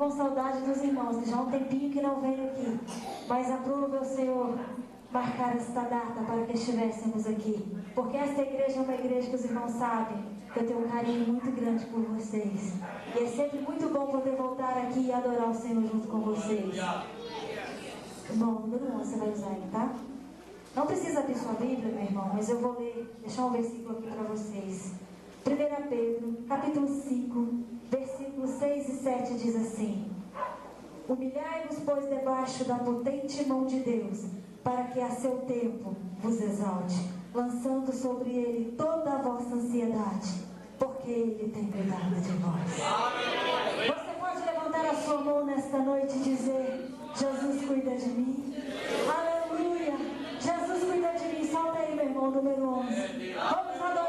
com saudade dos irmãos, que já há um tempinho que não vem aqui. Mas aprove o Senhor marcar esta data para que estivéssemos aqui. Porque esta igreja é uma igreja que os irmãos sabem que eu tenho um carinho muito grande por vocês. E é sempre muito bom poder voltar aqui e adorar o Senhor junto com vocês. Bom, número 1 você vai usar aí, tá? Não precisa abrir sua Bíblia, meu irmão, mas eu vou ler, deixar um versículo aqui para vocês. 1 Pedro, capítulo 5, versículos 6 e 7 diz assim: humilhai-vos, pois, debaixo da potente mão de Deus, para que a seu tempo vos exalte, lançando sobre ele toda a vossa ansiedade, porque ele tem cuidado de vós. Você pode levantar a sua mão nesta noite e dizer: Jesus cuida de mim. Aleluia! Jesus cuida de mim. Solta aí, meu irmão, número 11. Vamos adorar.